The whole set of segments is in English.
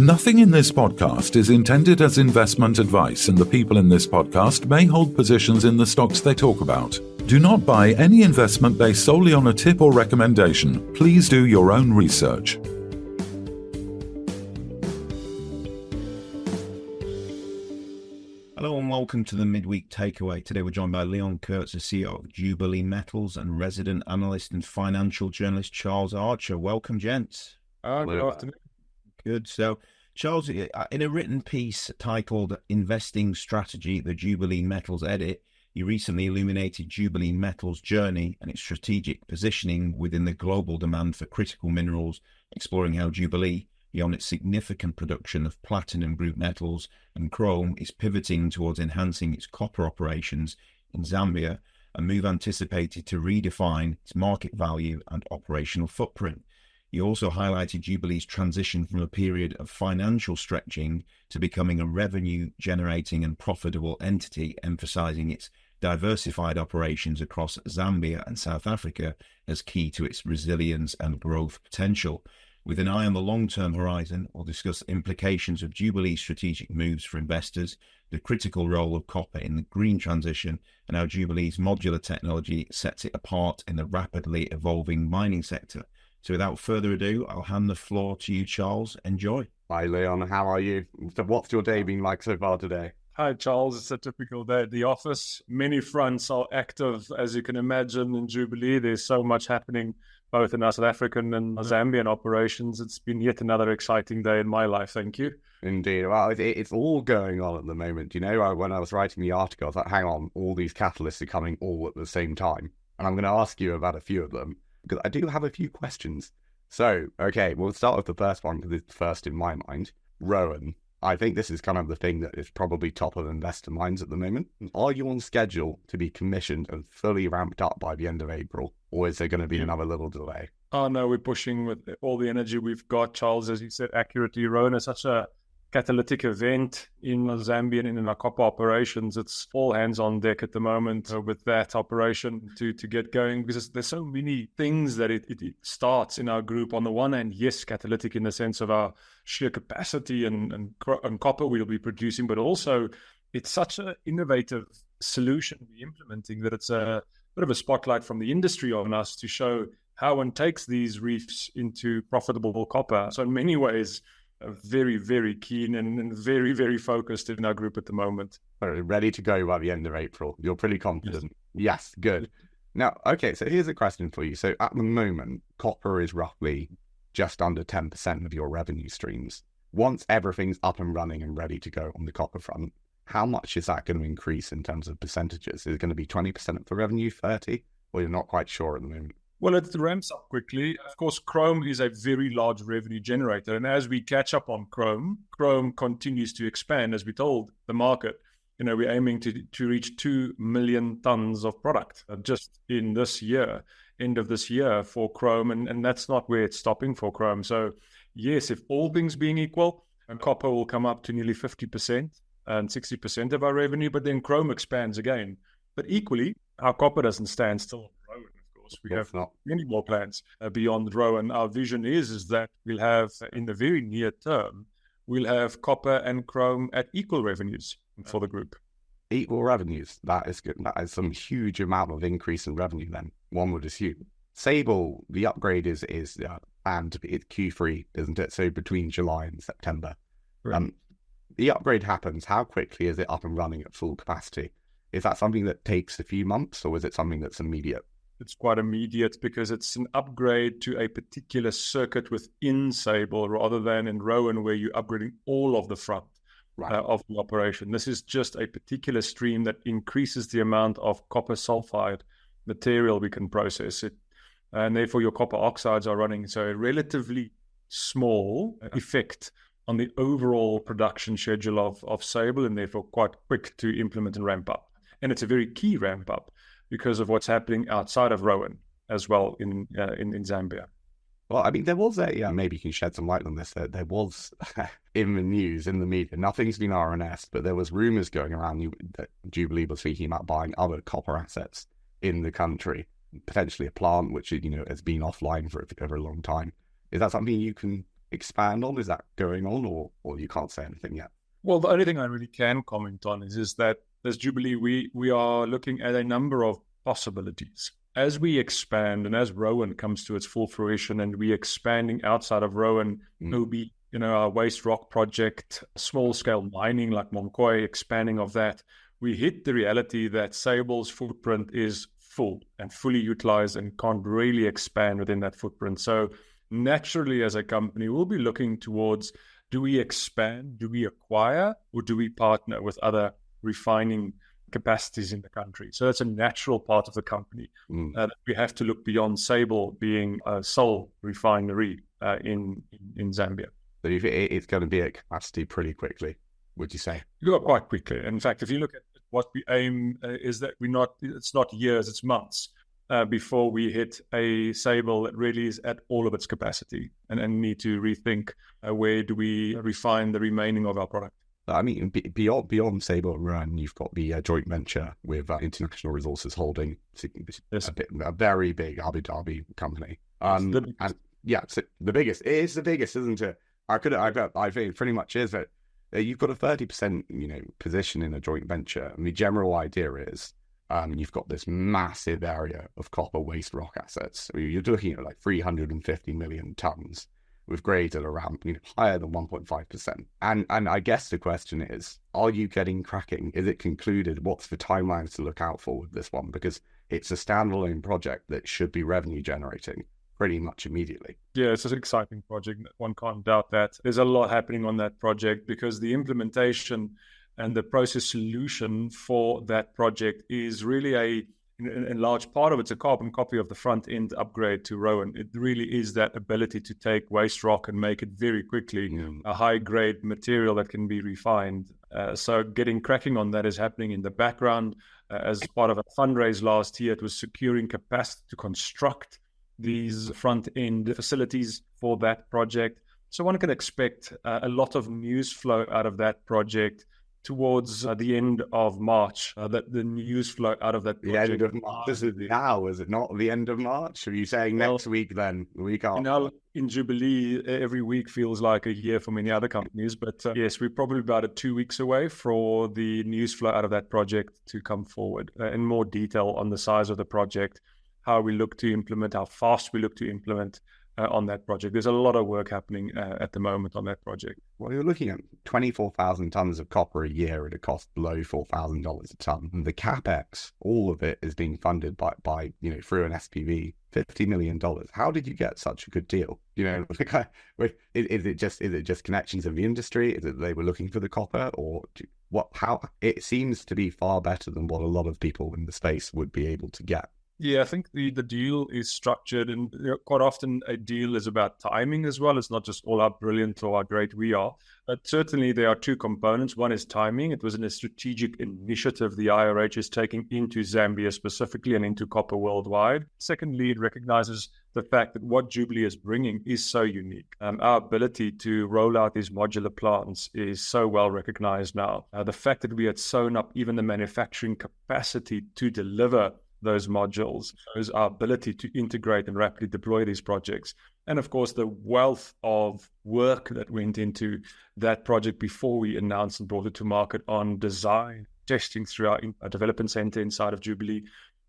Nothing in this podcast is intended as investment advice, and the people in this podcast may hold positions in the stocks they talk about. Do not buy any investment based solely on a tip or recommendation. Please do your own research. Hello and welcome to the Midweek Takeaway. Today we're joined by Leon Coetzer, CEO of Jubilee Metals, and resident analyst and financial journalist Charles Archer. Welcome, gents. Good afternoon. Good. So, Charles, in a written piece titled Investing Strategy, the Jubilee Metals Edit, you recently illuminated Jubilee Metals' journey and its strategic positioning within the global demand for critical minerals, exploring how Jubilee, beyond its significant production of platinum group metals and chrome, is pivoting towards enhancing its copper operations in Zambia, a move anticipated to redefine its market value and operational footprint. You also highlighted Jubilee's transition from a period of financial stretching to becoming a revenue-generating and profitable entity, emphasizing its diversified operations across Zambia and South Africa as key to its resilience and growth potential. With an eye on the long-term horizon, we'll discuss implications of Jubilee's strategic moves for investors, the critical role of copper in the green transition, and how Jubilee's modular technology sets it apart in the rapidly evolving mining sector. So without further ado, I'll hand the floor to you, Charles. Enjoy. Hi, Leon. How are you? So what's your day been like so far today? Hi, Charles. It's a typical day at the office. Many fronts are active, as you can imagine, in Jubilee. There's so much happening, both in our South African and Zambian operations. It's been yet another exciting day in my life. Thank you. Indeed. Well, it's all going on at the moment. You know, when I was writing the article, I was like, hang on, all these catalysts are coming all at the same time. And I'm going to ask you about a few of them, because I do have a few questions. So, okay, we'll start with the first one, because it's first in my mind. Rowan. I think this is kind of the thing that is probably top of investor minds at the moment. Are you on schedule to be commissioned and fully ramped up by the end of April? Or is there going to be another little delay? Oh, no, we're pushing with all the energy we've got, Charles. As you said accurately, Rowan is such a catalytic event in Zambia and in our copper operations. It's all hands on deck at the moment with that operation to get going, because there's so many things that it starts in our group. On the one hand, yes, catalytic in the sense of our sheer capacity and copper we'll be producing, but also it's such an innovative solution we're implementing that it's a bit of a spotlight from the industry on us to show how one takes these reefs into profitable copper. So in many ways, very, very keen and very, very focused in our group at the moment. Ready to go by the end of April. You're pretty confident. Yes, good. Now, okay, so here's a question for you. So at the moment, copper is roughly just under 10% of your revenue streams. Once everything's up and running and ready to go on the copper front, how much is that going to increase in terms of percentages? Is it going to be 20% of the revenue, 30%? Or you're not quite sure at the moment? Well, it ramps up quickly. Of course, chrome is a very large revenue generator. And as we catch up on chrome continues to expand. As we told the market, you know, we're aiming to reach 2 million tons of product just in this year, end of this year for chrome. And that's not where it's stopping for chrome. So yes, if all things being equal, copper will come up to nearly 50% and 60% of our revenue, but then chrome expands again. But equally, our copper doesn't stand still. We have many more plans beyond Rowan. Our vision is that we'll have, in the very near term, we'll have copper and chrome at equal revenues for the group. Equal revenues, that is good. That is some huge amount of increase in revenue then, one would assume. Sable, the upgrade is planned to be Q3, isn't it? So between July and September. Right. The upgrade happens. How quickly is it up and running at full capacity? Is that something that takes a few months, or is it something that's immediate? It's quite immediate because it's an upgrade to a particular circuit within Sable rather than in Rowan where you're upgrading all of the front of the operation. This is just a particular stream that increases the amount of copper sulfide material we can process it. And therefore your copper oxides are running. So a relatively small effect on the overall production schedule of Sable, and therefore quite quick to implement and ramp up. And it's a very key ramp up because of what's happening outside of Rowan as well in Zambia. Well, I mean, there was maybe you can shed some light on this, there was in the news, in the media, nothing's been RNS, but there was rumours going around that Jubilee was speaking about buying other copper assets in the country, potentially a plant which, you know, has been offline for a long time. Is that something you can expand on? Is that going on, or you can't say anything yet? Well, the only thing I really can comment on is that as Jubilee, we are looking at a number of possibilities. As we expand and as Rowan comes to its full fruition and we're expanding outside of Rowan, there'll be, our waste rock project, small scale mining like Monkoi, expanding of that. We hit the reality that Sable's footprint is full and fully utilized and can't really expand within that footprint. So naturally, as a company, we'll be looking towards, do we expand, do we acquire, or do we partner with other refining capacities in the country? So that's a natural part of the company. That we have to look beyond Sable being a sole refinery in Zambia. So it's going to be at capacity pretty quickly, would you say? You got quite quickly. In fact, if you look at what we aim is that it's not years, it's months before we hit a Sable that really is at all of its capacity and need to rethink where do we refine the remaining of our product. I mean, beyond Sable and Rowan, you've got the joint venture with International Resources Holding, a very big Abu Dhabi company. So the biggest. It is the biggest, isn't it? I think it pretty much is. That you've got a 30%, position in a joint venture, and the general idea is you've got this massive area of copper waste rock assets. I mean, you're looking at like 350 million tons. With grades at around higher than 1.5%. And I guess the question is, are you getting cracking? Is it concluded? What's the timelines to look out for with this one? Because it's a standalone project that should be revenue generating pretty much immediately. Yeah, it's an exciting project. One can't doubt that. There's a lot happening on that project because the implementation and the process solution for that project is really in large part of it's a carbon copy of the front end upgrade to Rowan. It really is that ability to take waste rock and make it very quickly a high grade material that can be refined. So getting cracking on that is happening in the background. As part of a fundraise last year, it was securing capacity to construct these front end facilities for that project. So one can expect a lot of news flow out of that project towards the end of March, that the news flow out of that project. The end of March. This is now, is it not the end of March? Are you saying next week then? The week after? In Jubilee, every week feels like a year for many other companies. But yes, we're probably about 2 weeks away for the news flow out of that project to come forward in more detail on the size of the project, how we look to implement, how fast we look to implement on that project. There's a lot of work happening at the moment on that project. Well, you're looking at 24,000 tons of copper a year at a cost below $4,000 a ton. And the capex, all of it is being funded by through an SPV, $50 million. How did you get such a good deal? Is it just connections in the industry? Is it they were looking for the copper, or how? It seems to be far better than what a lot of people in the space would be able to get. Yeah, I think the deal is structured, and quite often a deal is about timing as well. It's not just all how brilliant or how great we are. But certainly there are two components. One is timing. It was in a strategic initiative the IRH is taking into Zambia specifically and into copper worldwide. Secondly, it recognizes the fact that what Jubilee is bringing is so unique. Our ability to roll out these modular plants is so well recognized now. The fact that we had sewn up even the manufacturing capacity to deliver those modules shows our ability to integrate and rapidly deploy these projects. And of course, the wealth of work that went into that project before we announced and brought it to market on design, testing through our development center inside of Jubilee.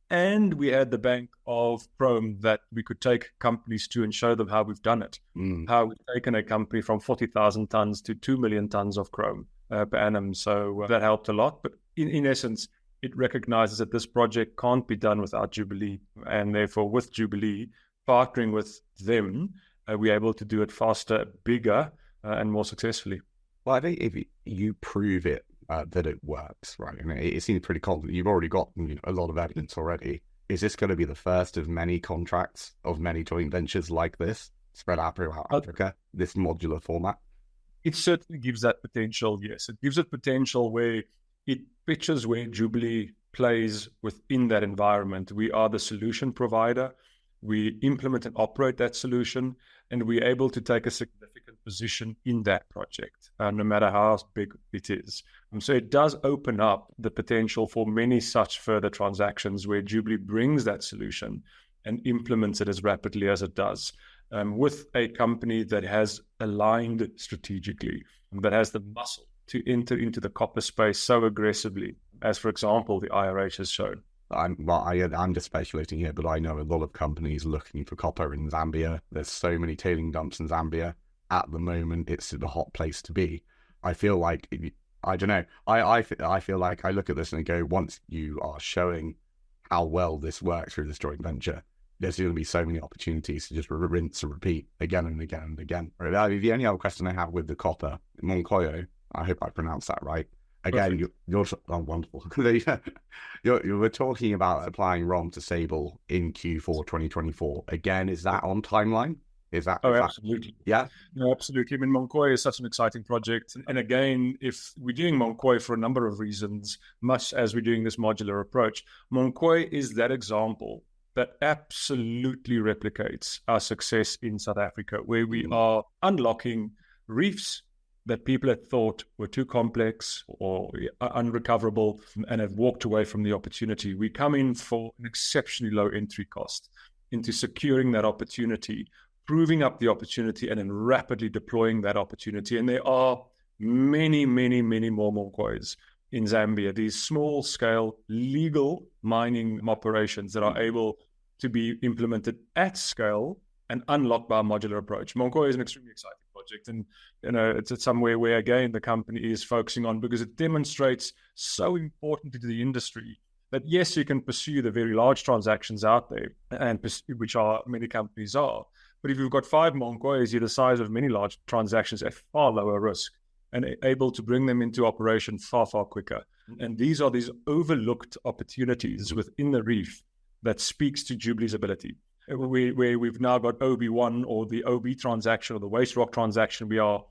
And we had the bank of chrome that we could take companies to and show them how we've done it, how we've taken a company from 40,000 tons to 2 million tons of chrome per annum. So that helped a lot. But in essence, it recognizes that this project can't be done without Jubilee, and therefore with Jubilee, partnering with them, we're able to do it faster, bigger, and more successfully. Well, I think if you prove it, that it works, right? I mean, it seems pretty confident. You've already got a lot of evidence already. Is this going to be the first of many contracts, of many joint ventures like this, spread out throughout Africa, this modular format? It certainly gives that potential, yes. It gives it potential where it pictures where Jubilee plays within that environment. We are the solution provider. We implement and operate that solution, and we're able to take a significant position in that project, no matter how big it is. So it does open up the potential for many such further transactions where Jubilee brings that solution and implements it as rapidly as it does. with a company that has aligned strategically, that has the muscle to enter into the copper space so aggressively, as, for example, the IRH has shown. I'm just speculating here, but I know a lot of companies looking for copper in Zambia. There's so many tailing dumps in Zambia. At the moment, it's the hot place to be. I feel like, I don't know, I feel like I look at this and I go, once you are showing how well this works through this joint venture, there's going to be so many opportunities to just rinse and repeat again and again and again. The only other question I have with the copper, Monkoyo, I hope I pronounced that right. Again, you're wonderful. You were talking about applying ROM to Sable in Q4 2024. Again, is that on timeline? Absolutely. Yeah? No, absolutely. I mean, Monkoyo is such an exciting project. And again, if we're doing Monkoyo for a number of reasons, much as we're doing this modular approach, Monkoyo is that example that absolutely replicates our success in South Africa, where we are unlocking reefs that people had thought were too complex or unrecoverable and have walked away from the opportunity. We come in for an exceptionally low entry cost into securing that opportunity, proving up the opportunity, and then rapidly deploying that opportunity. And there are many, many, many more Monkoyos in Zambia, these small-scale legal mining operations that are able to be implemented at scale and unlocked by a modular approach. Monkoyo is an extremely exciting project, and it's somewhere where, again, the company is focusing on, because it demonstrates so importantly to the industry that, yes, you can pursue the very large transactions out there, and which are many companies are, but if you've got 5 Monkoyos, you're the size of many large transactions at far lower risk and able to bring them into operation far, far quicker. And these are these overlooked opportunities within the reef that speaks to Jubilee's ability. Where we've now got OB1 or the OB transaction or the waste rock transaction, we are,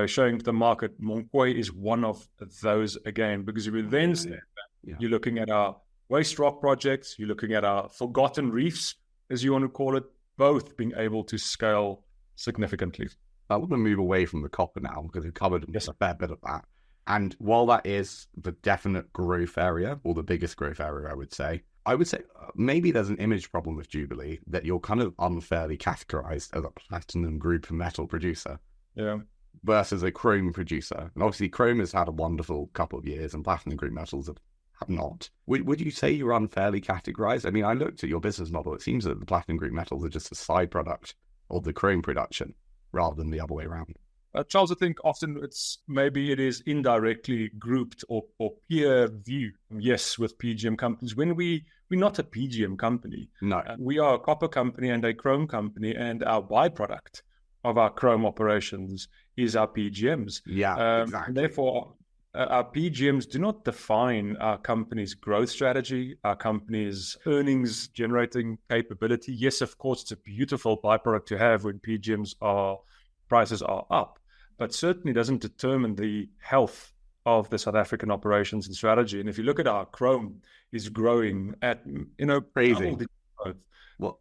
showing to the market Monkoyo is one of those again, because if you then step back, you're looking at our waste rock projects, you're looking at our forgotten reefs, as you want to call it, both being able to scale significantly. I want to move away from the copper now, because we've covered a fair bit of that. And while that is the definite growth area, or the biggest growth area, I would say maybe there's an image problem with Jubilee, that you're kind of unfairly categorized as a platinum group metal producer versus a chrome producer. And obviously chrome has had a wonderful couple of years and platinum group metals have not. Would you say you're unfairly categorized? I mean, I looked at your business model. It seems that the platinum group metals are just a side product of the chrome production rather than the other way around. Charles, I think often it is indirectly grouped or peer view. Yes, with PGM companies. When we're not a PGM company. No. We are a copper company and a chrome company, and our byproduct of our chrome operations is our PGMs. Yeah, exactly. Therefore, our PGMs do not define our company's growth strategy, our company's earnings generating capability. Yes, of course, it's a beautiful byproduct to have when prices are up, but certainly doesn't determine the health of the South African operations and strategy. And if you look at our chrome is growing at, crazy growth. Well,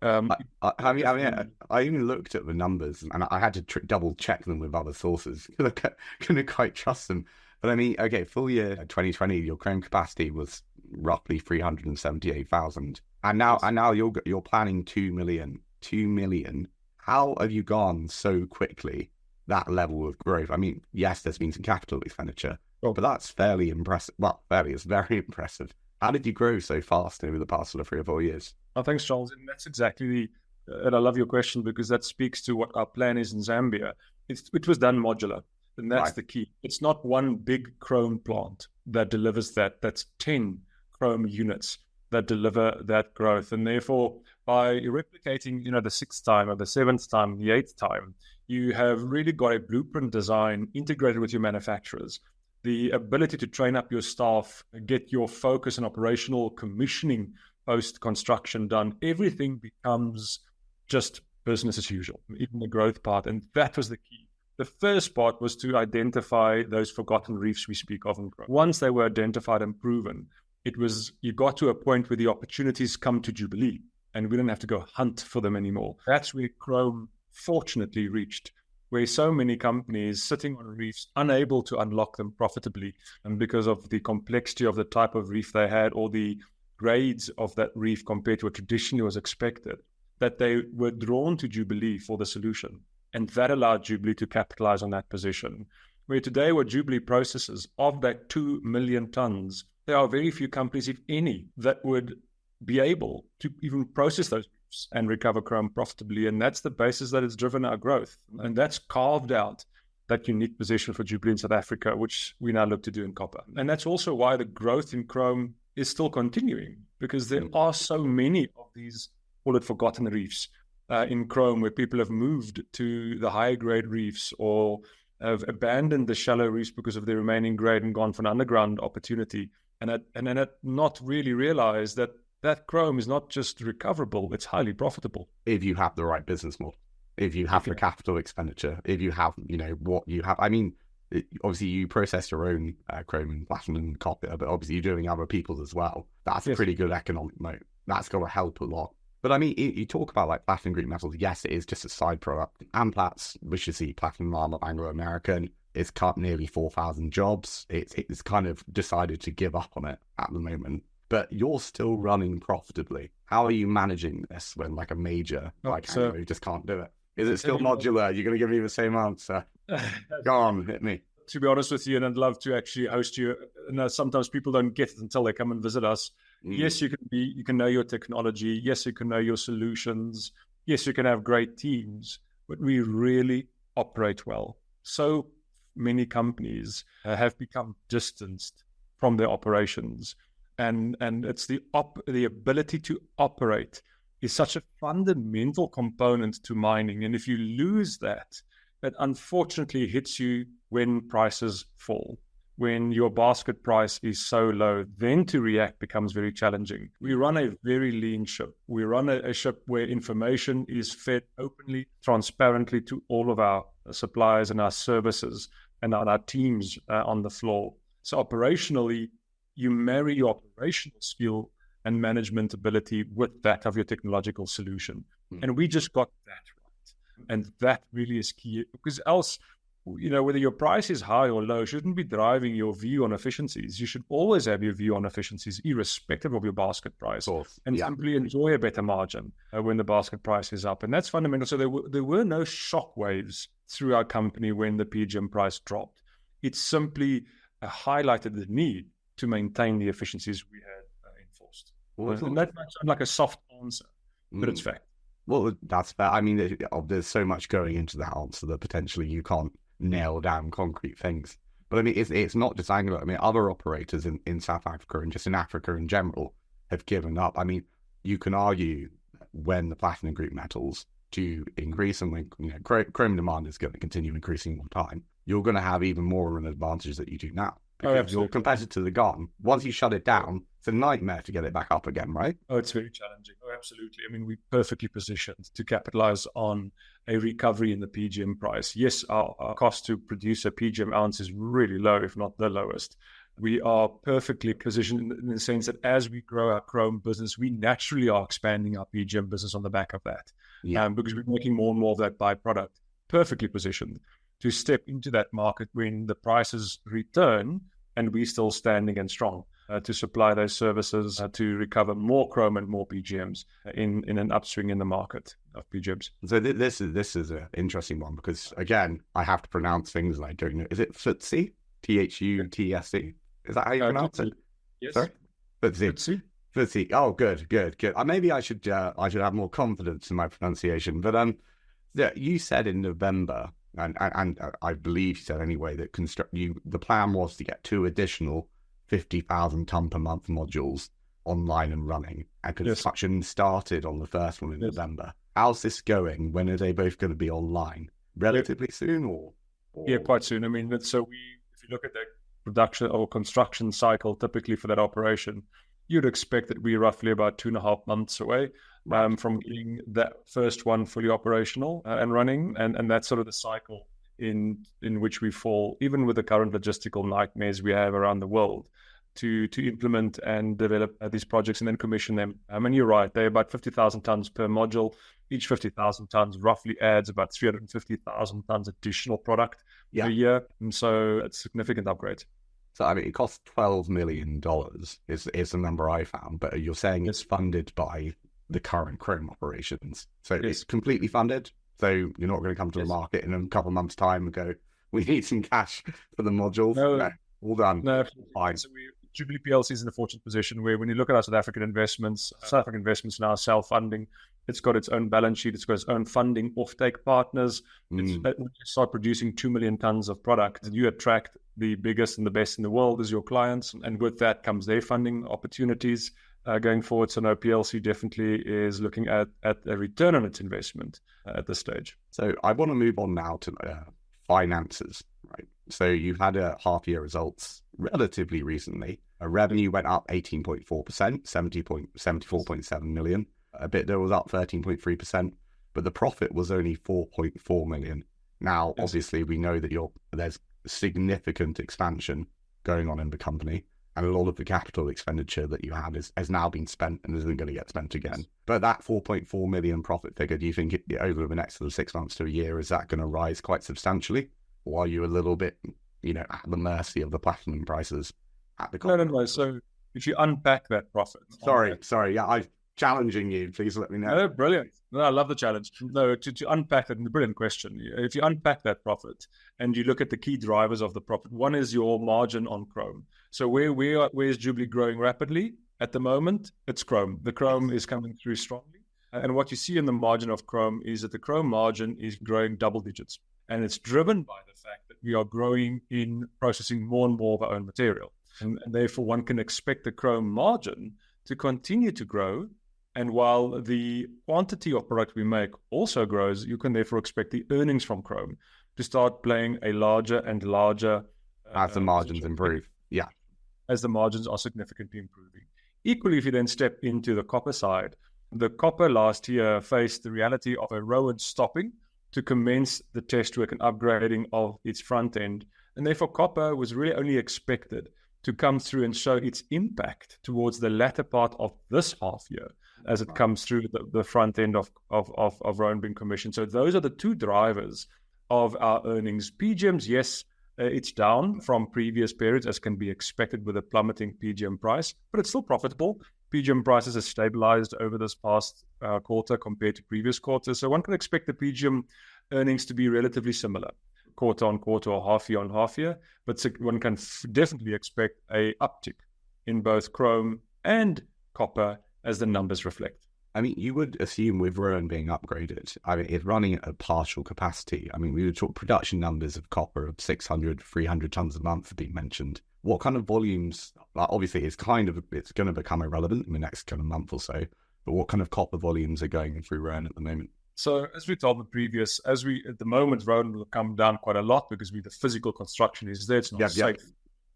I even looked at the numbers and I had to double check them with other sources because I couldn't quite trust them. But I mean, okay, full year 2020, your chrome capacity was roughly 378,000, and now you're planning 2 million. 2 million. How have you gone so quickly? That level of growth. I mean, yes, there's been some capital expenditure, but that's fairly impressive. Well, it's very impressive. How did you grow so fast over the past 3 or 4 years? Oh, thanks, Charles. And that's exactly and I love your question, because that speaks to what our plan is in Zambia. It was done modular. And that's the key. It's not one big chrome plant that delivers that. That's 10 chrome units that deliver that growth. And therefore, by replicating, the 6th time or the 7th time, the 8th time, you have really got a blueprint design integrated with your manufacturers. The ability to train up your staff, get your focus on operational commissioning post-construction done. Everything becomes just business as usual, even the growth part. And that was the key. The first part was to identify those forgotten reefs we speak of in growth. Once they were identified and proven, you got to a point where the opportunities come to Jubilee and we didn't have to go hunt for them anymore. That's where chrome fortunately reached, where so many companies sitting on reefs, unable to unlock them profitably, and because of the complexity of the type of reef they had or the grades of that reef compared to what traditionally was expected, that they were drawn to Jubilee for the solution. And that allowed Jubilee to capitalize on that position. Where today what Jubilee processes, of that 2 million tons, there are very few companies, if any, that would be able to even process those and recover chrome profitably. And that's the basis that has driven our growth. And that's carved out that unique position for Jubilee in South Africa, which we now look to do in copper. And that's also why the growth in chrome is still continuing, because there are so many of these, call it forgotten reefs in chrome, where people have moved to the higher grade reefs or have abandoned the shallow reefs because of the remaining grade and gone for an underground opportunity. And then not really realized that chrome is not just recoverable, it's highly profitable. If you have the right business model, if you have the capital expenditure, if you have, what you have. I mean, obviously you process your own chrome and platinum and copper, but obviously you're doing other people's as well. That's a pretty good economic moat. That's going to help a lot. But I mean, you talk about like platinum group metals. Yes, it is just a side product. Amplats, which is the platinum arm of Anglo American, it's cut nearly 4,000 jobs. It's kind of decided to give up on it at the moment. But you're still running profitably. How are you managing this when like a major Anglo just can't do it? Is it still modular? You're going to give me the same answer. Go on, hit me. To be honest with you, and I'd love to actually host you. And sometimes people don't get it until they come and visit us. Yes, you can know your technology. Yes, you can know your solutions. Yes, you can have great teams, but we really operate well. So many companies have become distanced from their operations, and it's the ability to operate is such a fundamental component to mining. And if you lose that, it unfortunately hits you when prices fall. When your basket price is so low, then to react becomes very challenging. We run a very lean ship. We run a ship where information is fed openly, transparently to all of our suppliers and our services and our teams on the floor. So operationally, you marry your operational skill and management ability with that of your technological solution. And we just got that right. And that really is key, because else, whether your price is high or low shouldn't be driving your view on efficiencies. You should always have your view on efficiencies, irrespective of your basket price, simply enjoy a better margin when the basket price is up. And that's fundamental. So there were no shock waves through our company when the PGM price dropped. It simply highlighted the need to maintain the efficiencies we had enforced. And that might sound like a soft answer, but it's fact. Well, that's fair. I mean, there's so much going into that answer that potentially you can't nail down concrete things. But I mean, it's not just Anglo. I mean, other operators in South Africa and just in Africa in general have given up. I mean, you can argue when the platinum group metals do increase and when chrome demand is going to continue increasing all the time, you're going to have even more of an advantage that you do now. Because your competitors are gone. Once you shut it down, it's a nightmare to get it back up again, right? Oh, it's very challenging. Oh, absolutely. I mean, we're perfectly positioned to capitalize on a recovery in the PGM price. Yes, our cost to produce a PGM ounce is really low, if not the lowest. We are perfectly positioned in the sense that as we grow our chrome business, we naturally are expanding our PGM business on the back of that. Because we're making more and more of that byproduct. Perfectly positioned to step into that market when the prices return and we're still standing and strong to supply those services to recover more chrome and more PGMs in an upswing in the market of PGMs. So this is an interesting one because, again, I have to pronounce things and I don't know. Is it FTSE? THUTSE? Is that how you pronounce it? Yes. Sorry? FTSE. FTSE. Oh, good. Maybe I should have more confidence in my pronunciation. But you said in November, and I believe you said anyway, that the plan was to get 2 additional 50,000 ton per month modules online and running, and construction started on the first one in November. How's this going? When are they both going to be online? Relatively soon, or? Yeah, quite soon. I mean, if you look at the production or construction cycle, typically for that operation, you'd expect that we're roughly about 2.5 months away from getting that first one fully operational and running. And that's sort of the cycle in which we fall, even with the current logistical nightmares we have around the world, to implement and develop these projects and then commission them. And you're right, they're about 50,000 tons per module. Each 50,000 tons roughly adds about 350,000 tons additional product a year. And so it's a significant upgrade. So, I mean, it costs $12 million is the number I found, but you're saying it's funded by the current chrome operations. So it's completely funded. So you're not going to come to the market in a couple of months' time and go, we need some cash for the modules. No, all done. No, fine. So Jubilee PLC is in a fortunate position where when you look at our South African investments now self-funding. It's got its own balance sheet. It's got its own funding offtake partners. When you start producing 2 million tons of product, you attract the biggest and the best in the world as your clients. And with that comes their funding opportunities going forward. So no, PLC definitely is looking at a return on its investment at this stage. So I want to move on now to finances, right? So you've had a half-year results relatively recently. A revenue went up 18.4%, 74.7 million. EBITDA was up 13.3%, but the profit was only 4.4 million. Now, obviously, we know that there's significant expansion going on in the company, and a lot of the capital expenditure that you have has now been spent and isn't going to get spent again. But that 4.4 million profit figure, do you think over the next 6 months to a year, is that going to rise quite substantially? Or are you a little bit, at the mercy of the platinum prices at the company? No. So if you unpack that profit. Sorry. Yeah, I'm challenging you. Please let me know. Oh, brilliant. No, I love the challenge. No, to unpack that, a brilliant question. If you unpack that profit and you look at the key drivers of the profit, one is your margin on chrome. So where's Jubilee growing rapidly? At the moment, it's chrome. The chrome is coming through strongly. And what you see in the margin of chrome is that the chrome margin is growing double digits. And it's driven by the fact that we are growing in processing more and more of our own material. And therefore, one can expect the chrome margin to continue to grow. And while the quantity of product we make also grows, you can therefore expect the earnings from chrome to start playing a larger and larger... as the margins improve. Yeah. As the margins are significantly improving. Equally, if you then step into the copper side, the copper last year faced the reality of a Rowan stopping to commence the test work and upgrading of its front end. And therefore, copper was really only expected to come through and show its impact towards the latter part of this half year as it comes through the front end of Rowan being commissioned. So those are the two drivers of our earnings. PGMs, yes, it's down from previous periods, as can be expected with a plummeting PGM price, but it's still profitable. PGM prices have stabilized over this past quarter compared to previous quarters. So one can expect the PGM earnings to be relatively similar, quarter on quarter or half year on half year, but one can definitely expect a uptick in both chrome and copper as the numbers reflect. I mean, you would assume with Rowan being upgraded, I mean, it's running at a partial capacity. I mean, we would talk production numbers of copper of 600, 300 tons a month have been mentioned. What kind of volumes, obviously it's going to become irrelevant in the next kind of month or so, but what kind of copper volumes are going through Rowan at the moment? So as we told the previous, at the moment, Rowan will come down quite a lot because the physical construction is there. It's not safe.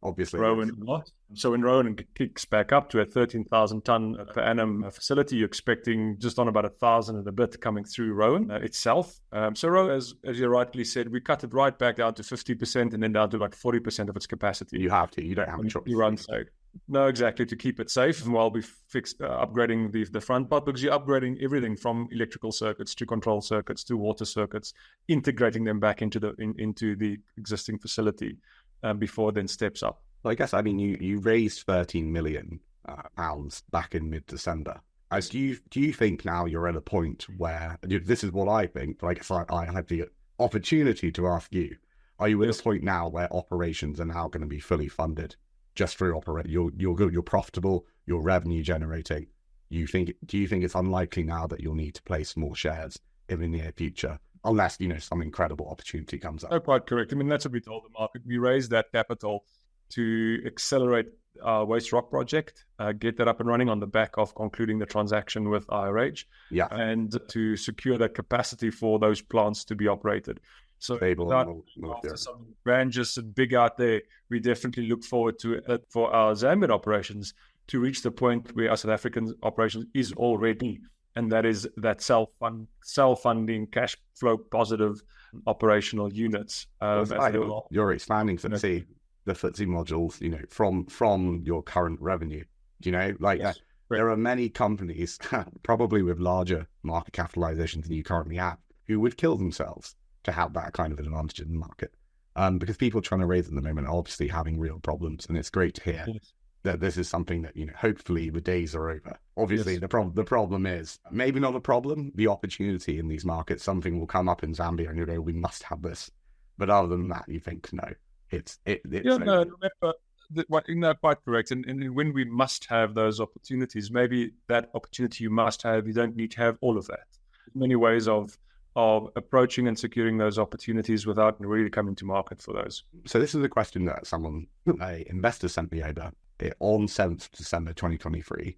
Obviously. Rowan a lot. So when Rowan kicks back up to a 13,000 ton per annum facility, you're expecting just on about 1,000 and a bit coming through Rowan itself. So Rowan, as you rightly said, we cut it right back down to 50% and then down to like 40% of its capacity. You have to. You don't have a choice. You run safe. No, exactly, to keep it safe. And while we fix upgrading the front part, because you're upgrading everything from electrical circuits to control circuits to water circuits, integrating them back into the existing facility before then steps up. Well, I guess, I mean, you raised 13 million pounds back in mid-December. Do you think now you're at a point where, this is what I think, but I guess I had the opportunity to ask you, are you at a point now where operations are now going to be fully funded? Just through you're profitable, you're revenue generating. Do you think it's unlikely now that you'll need to place more shares in the near future, unless some incredible opportunity comes up? Oh, quite correct. I mean, that's what we told the market. We raised that capital to accelerate our waste rock project, get that up and running on the back of concluding the transaction with IRH, and to secure that capacity for those plants to be operated. So after something grandiose and big out there, we definitely look forward to it for our Zambian operations to reach the point where our South African operations is already, and that is that self-funding, cash flow positive operational units. You're expanding FTSE, the FTSE modules, from your current revenue. There are many companies, probably with larger market capitalizations than you currently have, who would kill themselves to have that kind of an advantage in the market. Because people trying to raise at the moment are obviously having real problems, and it's great to hear that this is something that, hopefully the days are over. Obviously, Yes. the problem is, maybe not a problem, the opportunity in these markets. Something will come up in Zambia and you go, we must have this. But other than that, you think, no, it's Yeah, over. no, remember, quite correct. And when we must have those opportunities, maybe that opportunity you must have, you don't need to have all of that. There's many ways of approaching and securing those opportunities without really coming to market for those. So this is a question that an investor sent me over on 7th December 2023.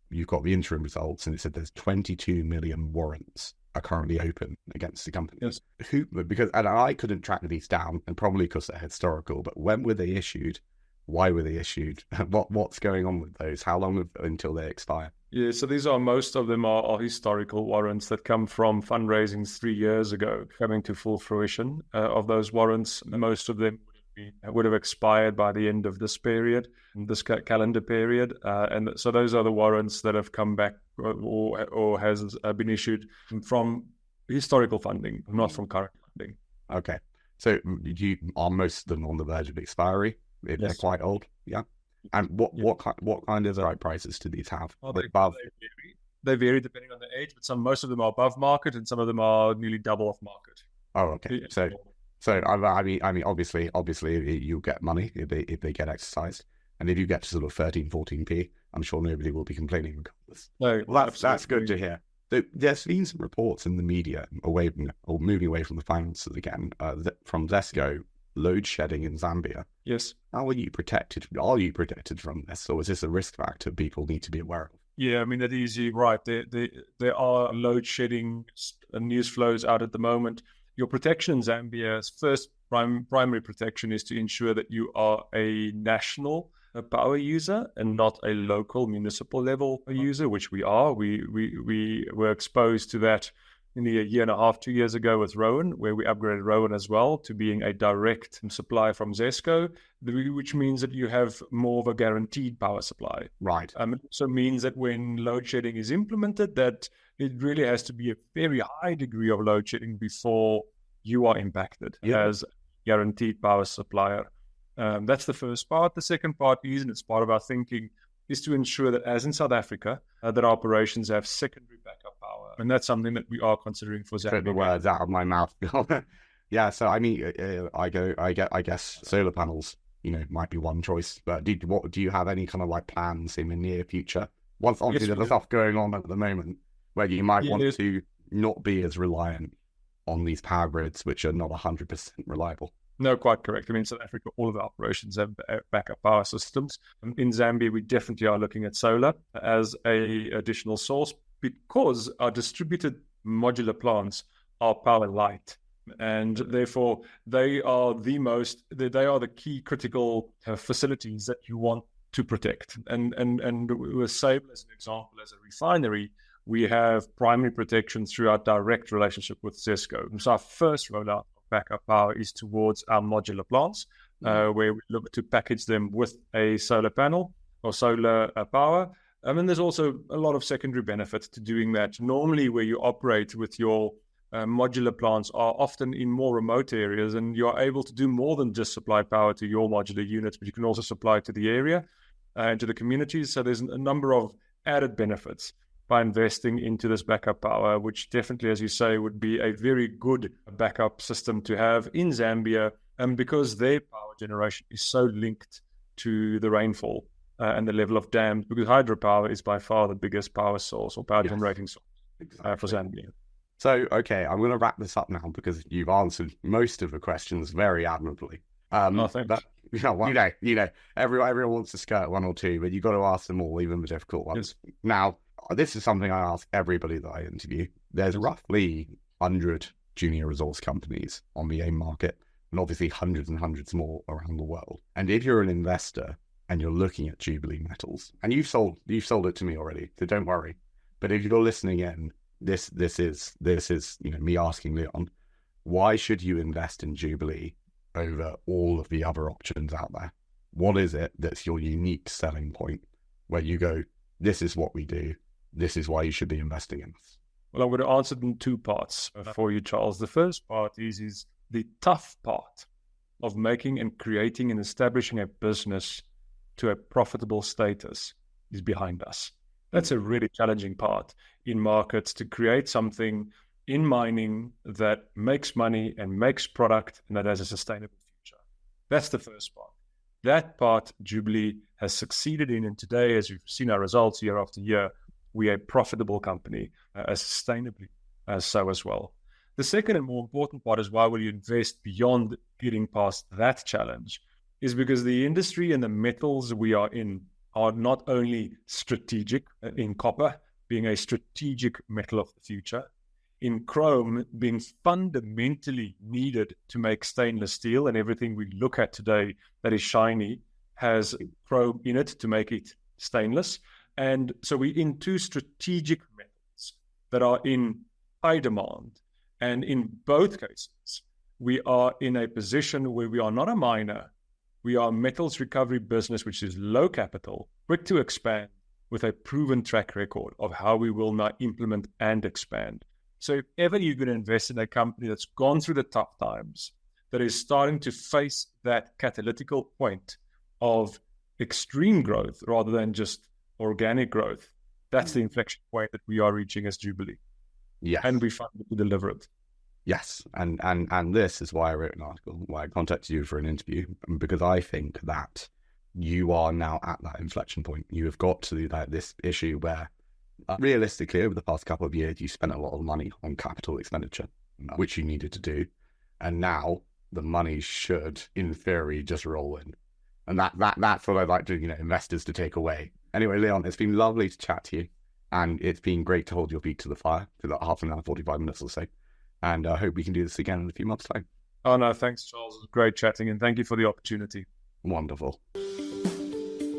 You've got the interim results and it said there's 22 million warrants are currently open against the company. Yes. And I couldn't track these down, and probably because they're historical, but when were they issued? Why were they issued? What's going on with those? How long until they expire? Yeah, so most of them are historical warrants that come from fundraisings 3 years ago, coming to full fruition of those warrants. Most of them would have expired by the end of this period, this calendar period. And so those are the warrants that have come back or has been issued from historical funding, not from current funding. Okay. So are most of them on the verge of expiry if they're quite old? Yeah. And what kind of right prices do these have? They vary depending on the age, but most of them are above market and some of them are nearly double off market. Oh, okay. So I mean, obviously, you'll get money if they get exercised, and if you get to sort of 13, 14p, I'm sure nobody will be complaining regardless. No, well, that's good to hear. There's been some reports in the media moving away from the finances again, from Zesco, load shedding in Zambia. Yes. How are you protected? Are you protected from this, or is this a risk factor people need to be aware of? Yeah, I mean, that is right. There are load shedding news flows out at the moment. Your protection in Zambia's first primary protection is to ensure that you are a national power user and not a local municipal level user, which we are. We were exposed to that nearly a year and a half, 2 years ago with Rowan, where we upgraded Rowan as well to being a direct supply from Zesco, which means that you have more of a guaranteed power supply. Right. It also means that when load shedding is implemented, that it really has to be a very high degree of load shedding before you are impacted as a guaranteed power supplier. That's the first part. The second part is, and it's part of our thinking, is to ensure that, as in South Africa, that our operations have secondary backup power. And that's something that we are considering for Zambia. Put the words out of my mouth. Yeah, so I mean, I guess solar panels, might be one choice. But do you have any kind of plans in the near future? Once obviously there's stuff going on at the moment where you might want to not be as reliant on these power grids, which are not 100% reliable. No, quite correct. I mean, in South Africa, all of our operations have backup power systems. In Zambia, we definitely are looking at solar as a additional source because our distributed modular plants are power light. And therefore, they are the key critical facilities that you want to protect. And with Sable, as an example, as a refinery, we have primary protection through our direct relationship with Zesco. So our first rollout of backup power is towards our modular plants, where we look to package them with a solar panel or solar power. And there's also a lot of secondary benefits to doing that. Normally, where you operate with your modular plants are often in more remote areas, and you're able to do more than just supply power to your modular units, but you can also supply to the area and to the communities. So there's a number of added benefits by investing into this backup power, which definitely, as you say, would be a very good backup system to have in Zambia, because their power generation is so linked to the rainfall and the level of dams, because hydropower is by far the biggest power source or power generating source for Zambia. So, okay, I'm going to wrap this up now because you've answered most of the questions very admirably. Thanks. But, everyone wants to skirt one or two, but you've got to ask them all, even the difficult ones. Yes. Now, this is something I ask everybody that I interview. There's roughly 100 junior resource companies on the AIM market, and obviously hundreds and hundreds more around the world. And if you're an investor and you're looking at Jubilee Metals, and you've sold it to me already, so don't worry. But if you're listening in, this is me asking Leon, why should you invest in Jubilee over all of the other options out there? What is it that's your unique selling point where you go, this is what we do, this is why you should be investing in us? Well, I'm going to answer it in two parts for you, Charles. The first part is the tough part of making and creating and establishing a business to a profitable status is behind us. That's a really challenging part in markets, to create something in mining that makes money and makes product and that has a sustainable future. That's the first part. That part Jubilee has succeeded in, and today, as you've seen our results year after year, we are a profitable company, as sustainably as so as well. The second and more important part is, why will you invest beyond getting past that challenge, is because the industry and the metals we are in are not only strategic, in copper being a strategic metal of the future, in chrome being fundamentally needed to make stainless steel, and everything we look at today that is shiny has chrome in it to make it stainless. And so we're in two strategic metals that are in high demand. And in both cases, we are in a position where we are not a miner. We are a metals recovery business, which is low capital, quick to expand, with a proven track record of how we will now implement and expand. So if ever you're going to invest in a company that's gone through the tough times, that is starting to face that catalytical point of extreme growth rather than just organic growth, that's the inflection point that we are reaching as Jubilee. Yes. And we funded to deliver it. Yes. And this is why I wrote an article, why I contacted you for an interview, because I think that you are now at that inflection point. You have got to this issue where realistically, over the past couple of years, you spent a lot of money on capital expenditure, which you needed to do. And now the money should, in theory, just roll in. And that's what I'd like to, investors to take away. Anyway, Leon, it's been lovely to chat to you. And it's been great to hold your feet to the fire for that half an hour, 45 minutes or so. And I hope we can do this again in a few months' time. Oh, no, thanks, Charles. It was great chatting, and thank you for the opportunity. Wonderful.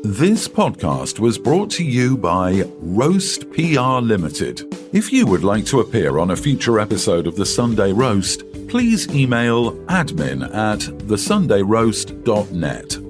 This podcast was brought to you by Roast PR Limited. If you would like to appear on a future episode of The Sunday Roast, please email admin@thesundayroast.net.